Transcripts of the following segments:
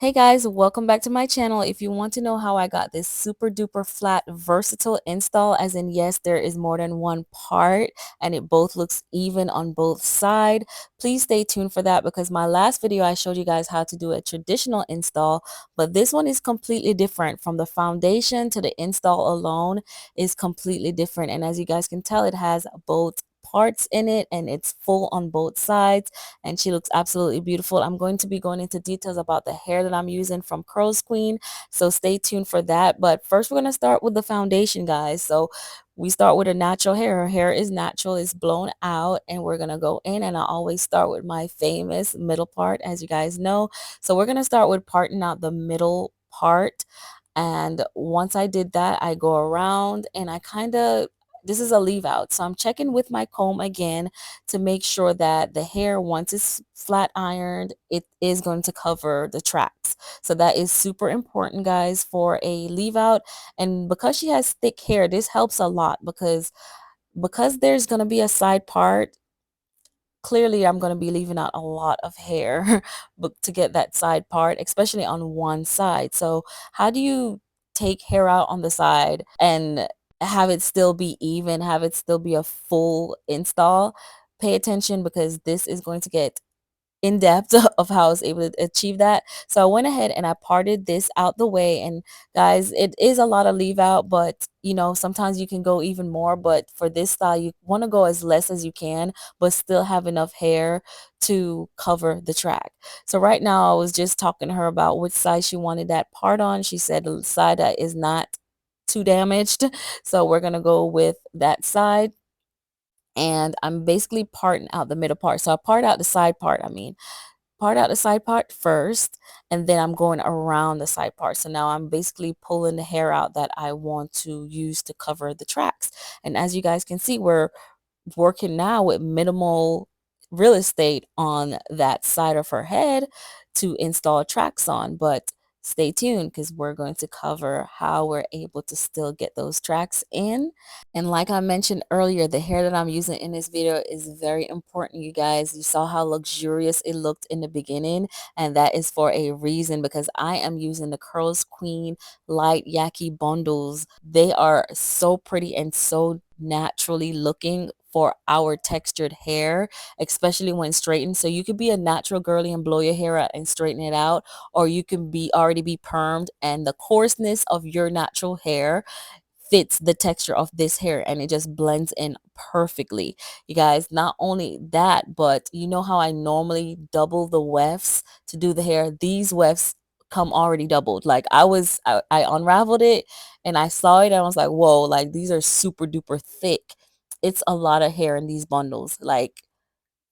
Hey guys, welcome back to my channel. If you want to know how I got this super duper flat versatile install, as in yes, there is more than one part and it both looks even on both sides, please stay tuned for that because my last video I showed you guys how to do a traditional install, but this one is completely different. From the foundation to the install alone is completely different, and as you guys can tell, it has both parts in it and it's full on both sides, and she looks absolutely beautiful. I'm going to be going into details about the hair that I'm using from Curlsqueen, so stay tuned for that. But first we're going to start with the foundation, guys. So we start with a natural hair. Her hair is natural, it's blown out, and we're going to go in, and I always start with my famous middle part, as you guys know. So we're going to start with parting out the middle part, and once I did that, I go around and I kind of, this is a leave out, so I'm checking with my comb again to make sure that the hair, once it's flat ironed, it is going to cover the tracks. So that is super important, guys, for a leave out. And because she has thick hair, this helps a lot because there's going to be a side part. Clearly I'm going to be leaving out a lot of hair but to get that side part, especially on one side. So how do you take hair out on the side and have it still be even, have it still be a full install? Pay attention because this is going to get in depth of how I was able to achieve that. So I went ahead and I parted this out the way. And guys, it is a lot of leave out, but you know, sometimes you can go even more. But for this style, you want to go as less as you can, but still have enough hair to cover the track. So right now I was just talking to her about which side she wanted that part on. She said the side that is not too damaged. So we're going to go with that side, and I'm basically parting out the middle part. So I part out the side part, part out the side part first, and then I'm going around the side part. So now I'm basically pulling the hair out that I want to use to cover the tracks. And as you guys can see, we're working now with minimal real estate on that side of her head to install tracks on. But stay tuned because we're going to cover how we're able to still get those tracks in. And like I mentioned earlier, the hair that I'm using in this video is very important, you guys. You saw how luxurious it looked in the beginning, and that is for a reason because I am using the Curlsqueen light yaki bundles. They are so pretty and so naturally looking for our textured hair, especially when straightened. So you could be a natural girly and blow your hair out and straighten it out, or you can be already be permed and the coarseness of your natural hair fits the texture of this hair and it just blends in perfectly. You guys, not only that, but you know how I normally double the wefts to do the hair? These wefts come already doubled. Like I unraveled it and I saw it and I was like, whoa, like these are super duper thick. It's a lot of hair in these bundles, like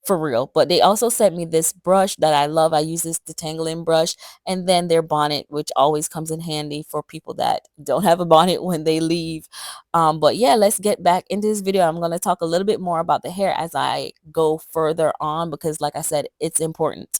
for real. But they also sent me this brush that I love. I use this detangling brush, and then their bonnet, which always comes in handy for people that don't have a bonnet when they leave. But yeah, let's get back into this video. I'm going to talk a little bit more about the hair as I go further on because like I said, it's important.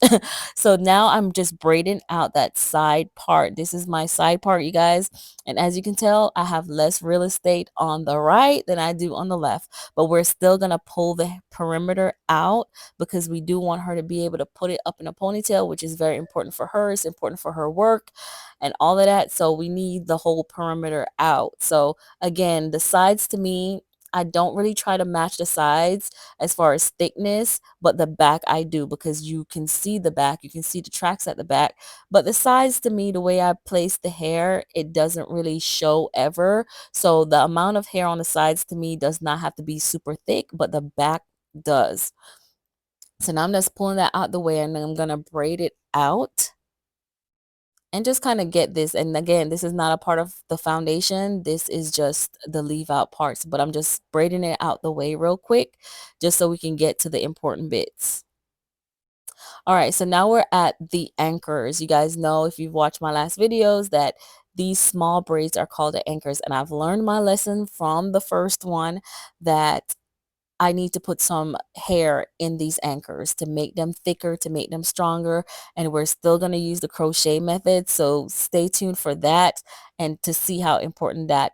So now I'm just braiding out that side part. This is my side part, you guys, and as you can tell, I have less real estate on the right than I do on the left, but we're still going to pull the perimeter out because we do want her to be able to put it up in a ponytail, which is very important for her. It's important for her work and all of that. So we need the whole perimeter out. So again, the sides, to me, I don't really try to match the sides as far as thickness, but the back I do because you can see the back, you can see the tracks at the back. But the sides, to me, the way I place the hair, it doesn't really show ever. So the amount of hair on the sides, to me, does not have to be super thick, but the back does. So now I'm just pulling that out the way, and then I'm going to braid it out and just kind of get this. And again, this is not a part of the foundation. This is just the leave out parts, but I'm just braiding it out the way real quick just so we can get to the important bits. All right, so now we're at the anchors. You guys know, if you've watched my last videos, that these small braids are called the anchors. And I've learned my lesson from the first one that I need to put some hair in these anchors to make them thicker, to make them stronger. And we're still going to use the crochet method. So stay tuned for that and to see how important that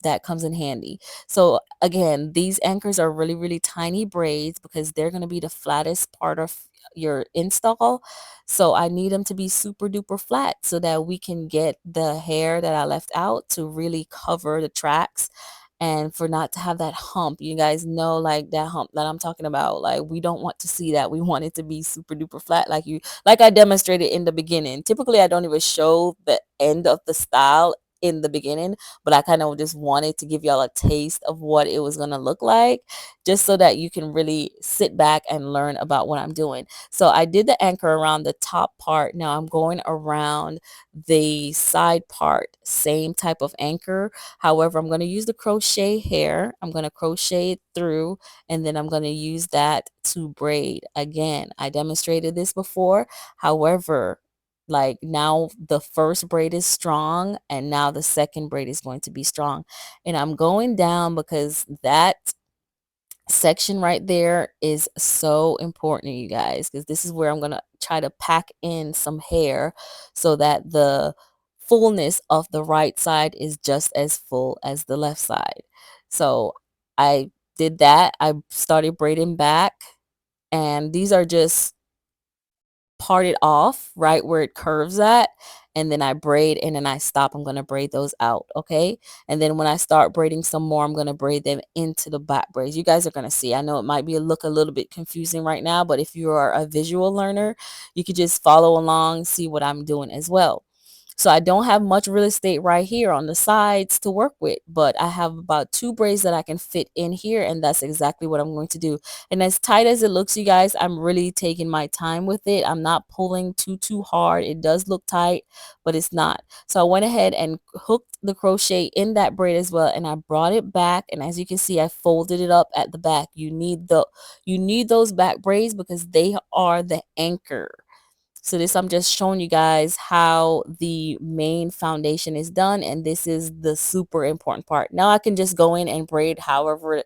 that comes in handy. So again, these anchors are really, really tiny braids because they're going to be the flattest part of your install. So I need them to be super duper flat so that we can get the hair that I left out to really cover the tracks, and for not to have that hump. You guys know, like, that hump that I'm talking about, like, we don't want to see that. We want it to be super duper flat, like I demonstrated in the beginning. Typically I don't even show the end of the style in the beginning, but I kind of just wanted to give y'all a taste of what it was going to look like, just so that you can really sit back and learn about what I'm doing. So I did the anchor around the top part. Now I'm going around the side part, same type of anchor. However, I'm going to use the crochet hair. I'm going to crochet it through, and then I'm going to use that to braid. Again, I demonstrated this before. However, like, now the first braid is strong and now the second braid is going to be strong. And I'm going down because that section right there is so important, you guys, because this is where I'm going to try to pack in some hair so that the fullness of the right side is just as full as the left side. So I did that. I started braiding back, and these are just parted off right where it curves at, and then I braid and then I stop. I'm going to braid those out, okay? And then when I start braiding some more, I'm going to braid them into the back braids. You guys are going to see. I know it might be look a little bit confusing right now, but if you are a visual learner, you could just follow along, see what I'm doing as well. So I don't have much real estate right here on the sides to work with, but I have about 2 braids that I can fit in here, and that's exactly what I'm going to do. And as tight as it looks, you guys, I'm really taking my time with it. I'm not pulling too hard. It does look tight, but it's not. So I went ahead and hooked the crochet in that braid as well, and I brought it back, and as you can see, I folded it up at the back. You need those back braids because they are the anchor. So this, I'm just showing you guys how the main foundation is done, and this is the super important part. Now I can just go in and braid however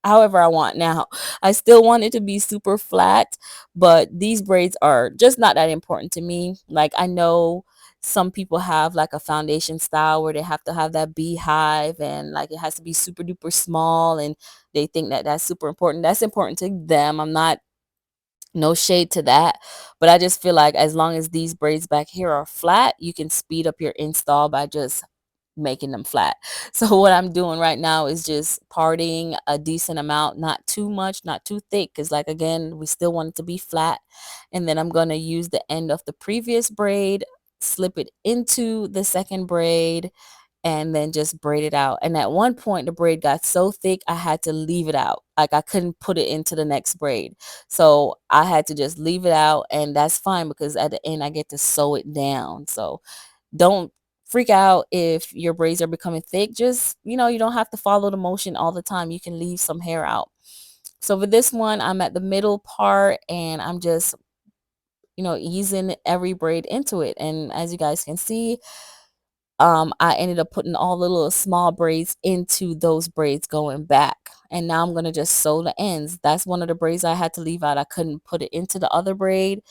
I want. Now I still want it to be super flat, but these braids are just not that important to me. Like, I know some people have like a foundation style where they have to have that beehive, and like it has to be super duper small, and they think that that's super important. That's important to them. I'm not, no shade to that, but I just feel like as long as these braids back here are flat, you can speed up your install by just making them flat. So what I'm doing right now is just parting a decent amount, not too much, not too thick, because, like, again, we still want it to be flat. And then I'm going to use the end of the previous braid, slip it into the second braid, and then just braid it out. And at one point the braid got so thick I had to leave it out. Like, I couldn't put it into the next braid. So I had to just leave it out, and that's fine because at the end I get to sew it down. So don't freak out if your braids are becoming thick. Just, you don't have to follow the motion all the time. You can leave some hair out. So for this one, I'm at the middle part, and I'm just, easing every braid into it. And as you guys can see, I ended up putting all the little small braids into those braids going back. And now I'm going to just sew the ends. That's one of the braids I had to leave out. I couldn't put it into the other braid.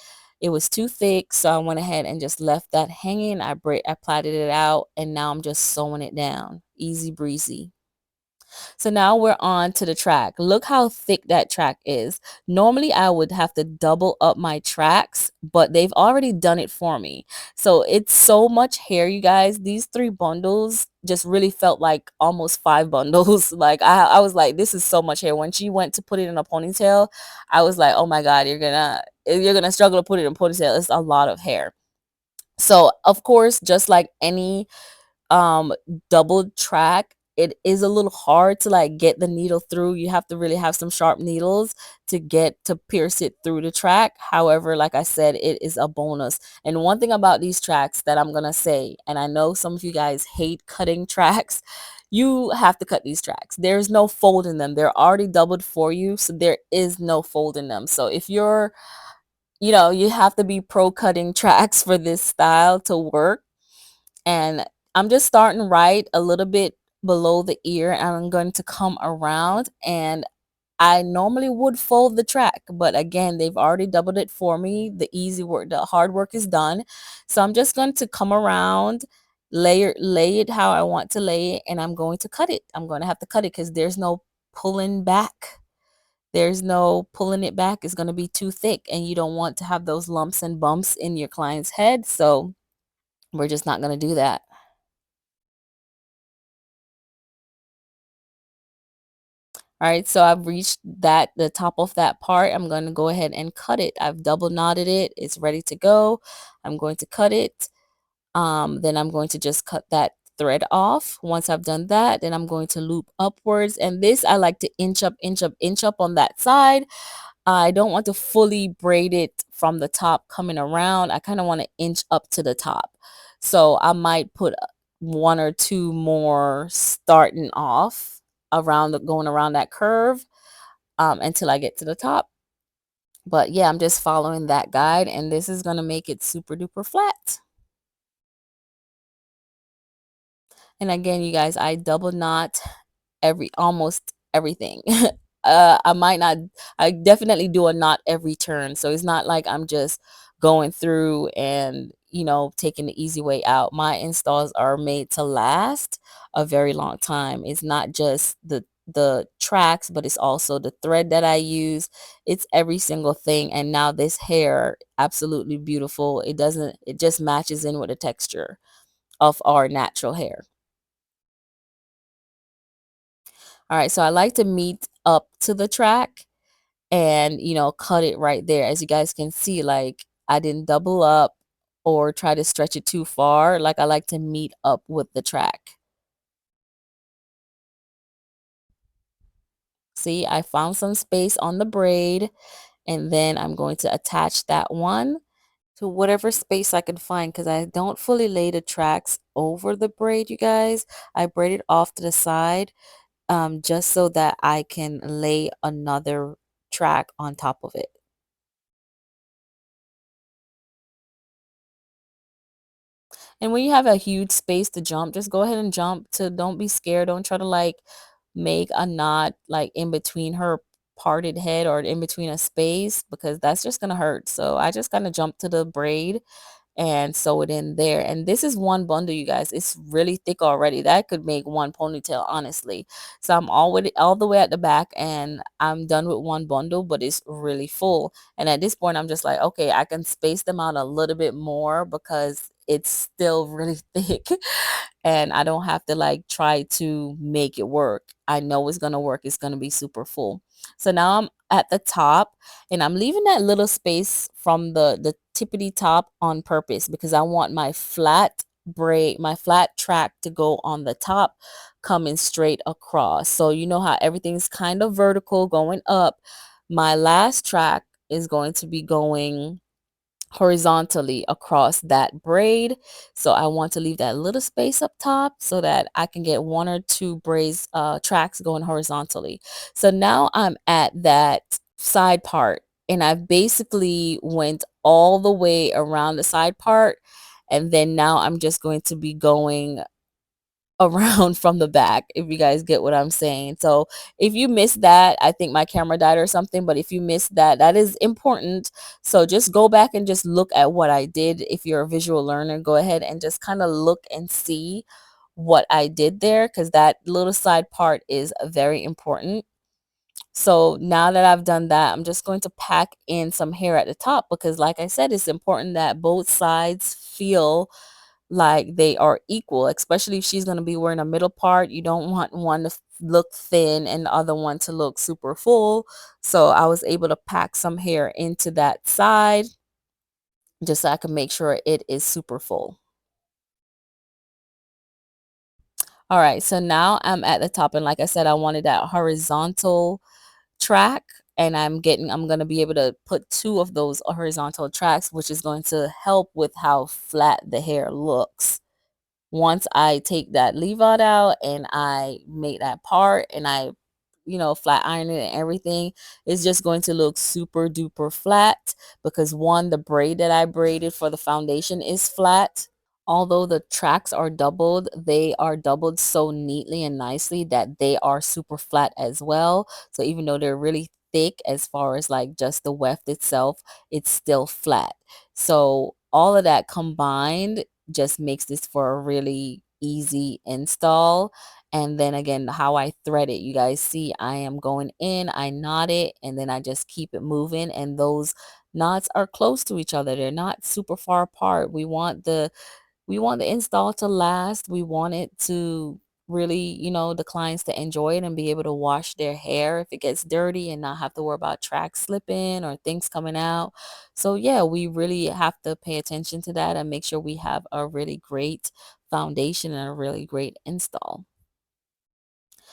It was too thick, so I went ahead and just left that hanging. I plaited it out, and now I'm just sewing it down. Easy breezy. So now we're on to the track. Look how thick that track is. Normally I would have to double up my tracks, but they've already done it for me. So it's so much hair, you guys. These 3 bundles just really felt like almost 5 bundles. Like, I was like, this is so much hair. When she went to put it in a ponytail, I was like, oh my God, you're gonna struggle to put it in a ponytail. It's a lot of hair. So of course, just like any um double track, it is a little hard to like get the needle through. You have to really have some sharp needles to get to pierce it through the track. However, like I said, it is a bonus. And one thing about these tracks that I'm gonna say, and I know some of you guys hate cutting tracks, you have to cut these tracks. There's no fold in them. They're already doubled for you, so there is no fold in them. So if you're, you have to be pro cutting tracks for this style to work. And I'm just starting right a little bit below the ear, and I'm going to come around, and I normally would fold the track, but again, they've already doubled it for me. The easy work, the hard work is done. So I'm just going to come around lay it how I want to lay it, and I'm going to cut it. I'm going to have to cut it because there's no pulling back. There's no pulling it back. It's going to be too thick, and you don't want to have those lumps and bumps in your client's head. So we're just not going to do that. All right, so I've reached the top of that part. I'm going to go ahead and cut it. I've double knotted it. It's ready to go. I'm going to cut it. Then I'm going to just cut that thread off. Once I've done that, then I'm going to loop upwards. And this, I like to inch up, inch up, inch up on that side. I don't want to fully braid it from the top coming around. I kind of want to inch up to the top. So I might put one or two more starting off going around that curve until I get to the top. But yeah, I'm just following that guide, and this is going to make it super duper flat. And again, you guys, I double knot almost everything. I might not, I definitely do a knot every turn. So it's not like I'm just going through and, taking the easy way out. My installs are made to last a very long time. It's not just the tracks, but it's also the thread that I use. It's every single thing. And now this hair, absolutely beautiful. It just matches in with the texture of our natural hair. All right, so I like to meet up to the track and, cut it right there. As you guys can see, like I didn't double up or try to stretch it too far. Like I like to meet up with the track. See, I found some space on the braid, and then I'm going to attach that one to whatever space I can find because I don't fully lay the tracks over the braid, you guys. I braid it off to the side just so that I can lay another track on top of it. And when you have a huge space to jump, just go ahead and jump to don't be scared. Don't try to like make a knot like in between her parted head or in between a space because that's just gonna hurt. So I just kind of jump to the braid and sew it in there. And this is one bundle, you guys. It's really thick already. That could make one ponytail, honestly. So I'm all the way at the back and I'm done with one bundle, but it's really full. And at this point, I'm just like, okay, I can space them out a little bit more because it's still really thick and I don't have to like try to make it work. I know it's going to work. It's going to be super full. So now I'm at the top and I'm leaving that little space from the tippity top on purpose because I want my flat track to go on the top coming straight across. So you know how everything's kind of vertical going up. My last track is going to be going horizontally across that braid. So I want to leave that little space up top so that I can get one or two braids tracks going horizontally. So now I'm at that side part and I've basically went all the way around the side part, and then now I'm just going to be going around from the back, if you guys get what I'm saying. So if you missed that, I think my camera died or something, but if you missed that, that is important. So just go back and just look at what I did. If you're a visual learner, go ahead and just kind of look and see what I did there because that little side part is very important. So now that I've done that, I'm just going to pack in some hair at the top because like I said, it's important that both sides feel like they are equal, especially if she's going to be wearing a middle part. You don't want one to look thin and the other one to look super full. So I was able to pack some hair into that side just so I can make sure it is super full. All right, so now I'm at the top, and like I said, I wanted that horizontal track, and I'm going to be able to put two of those horizontal tracks, which is going to help with how flat the hair looks. Once I take that leave out and I make that part and I, flat iron it and everything, it's just going to look super duper flat because one, the braid that I braided for the foundation is flat. Although the tracks are doubled, they are doubled so neatly and nicely that they are super flat as well. So even though they're really thick as far as like just the weft itself, it's still flat. So all of that combined just makes this for a really easy install. And then again, how I thread it, you guys see I am going in, I knot it, and then I just keep it moving. And those knots are close to each other. They're not super far apart. We want the install to last. We want it to really, the clients to enjoy it and be able to wash their hair if it gets dirty and not have to worry about tracks slipping or things coming out. So yeah, we really have to pay attention to that and make sure we have a really great foundation and a really great install.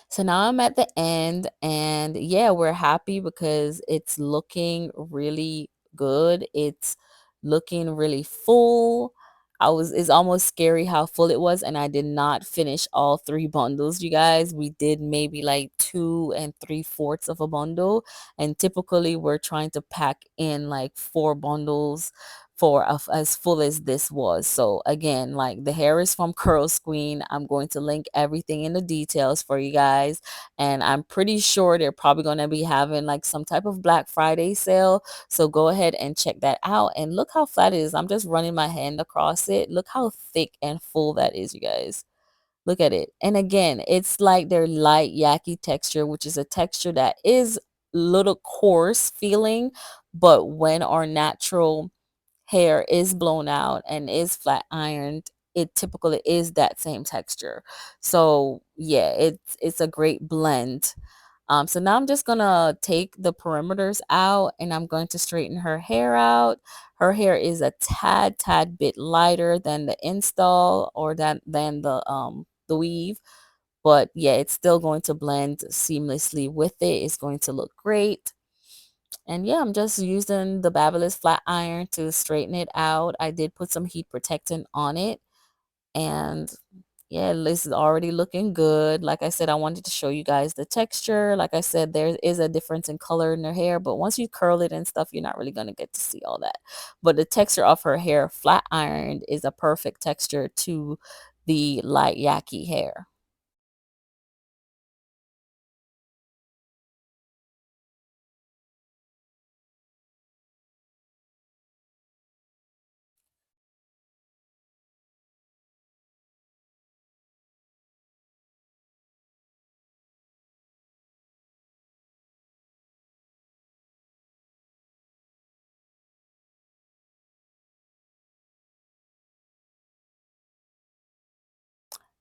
So now I'm at the end, and yeah, we're happy because it's looking really good. It's looking really full. It's almost scary how full it was, and I did not finish all three bundles, you guys. We did maybe like 2 and 3/4 of a bundle, and typically we're trying to pack in like 4 bundles for as full as this was. So again, like, the hair is from Curlsqueen. I'm going to link everything in the details for you guys, and I'm pretty sure they're probably going to be having like some type of Black Friday sale. So go ahead and check that out, and look how flat it is. I'm just running my hand across it. Look how thick and full that is, you guys. Look at it. And again, it's like their light yaki texture, which is a texture that is little coarse feeling, but when our natural hair is blown out and is flat ironed, it typically is that same texture. So yeah, it's a great blend. So now I'm just gonna take the perimeters out, and I'm going to straighten her hair out. Her hair is a tad bit lighter than the install, or than the weave, but yeah, it's still going to blend seamlessly with it. It's going to look great. And yeah, I'm just using the Babyliss flat iron to straighten it out. I did put some heat protectant on it. And yeah, this is already looking good. Like I said, I wanted to show you guys the texture. Like I said, there is a difference in color in her hair, but once you curl it and stuff, you're not really going to get to see all that. But the texture of her hair, flat ironed, is a perfect texture to the light yaki hair.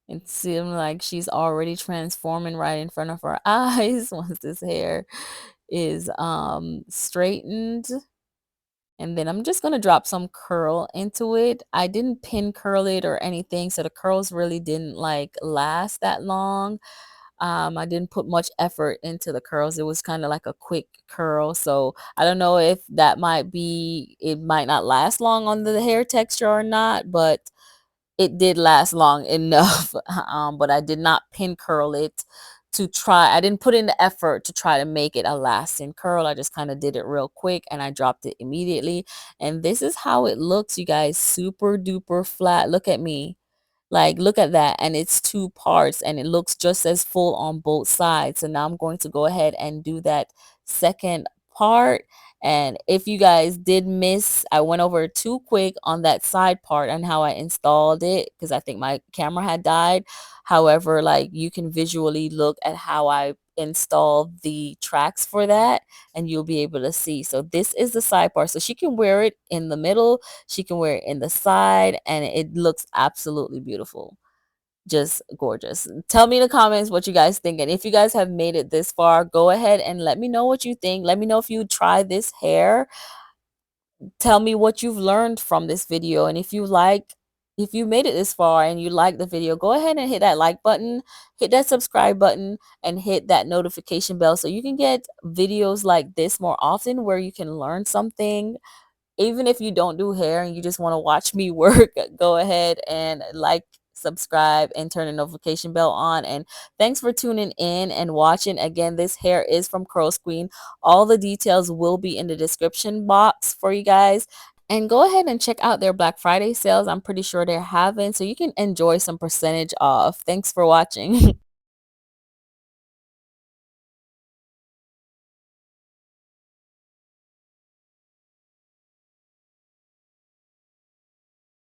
It seemed like she's already transforming right in front of our eyes once this hair is straightened. And then I'm just going to drop some curl into it. I didn't pin curl it or anything, so the curls really didn't like last that long. I didn't put much effort into the curls. It was kind of like a quick curl. So I don't know if that might be, it might not last long on the hair texture or not, but it did last long enough. But I did not pin curl it to try. I didn't put in the effort to try to make it a lasting curl. I just kind of did it real quick and I dropped it immediately. And this is how it looks, you guys. Super duper flat. Look at me. Like, look at that. And it's 2 parts and it looks just as full on both sides. So now I'm going to go ahead and do that second part. And if you guys did miss, I went over too quick on that side part and how I installed it because I think my camera had died. However, like, you can visually look at how I installed the tracks for that, and you'll be able to see. So this is the side part. So she can wear it in the middle, she can wear it in the side, and it looks absolutely beautiful. Just gorgeous. Tell me in the comments what you guys think. And if you guys have made it this far, go ahead and let me know what you think. Let me know if you try this hair. Tell me what you've learned from this video. And if you made it this far and you like the video, go ahead and hit that like button, hit that subscribe button, and hit that notification bell so you can get videos like this more often where you can learn something. Even if you don't do hair and you just want to watch me work, go ahead and like, subscribe, and turn the notification bell on. And thanks for tuning in and watching. Again, this hair is from Curlsqueen. All the details will be in the description box for you guys. And go ahead and check out their Black Friday sales. I'm pretty sure they're having, so you can enjoy some percentage off. Thanks for watching.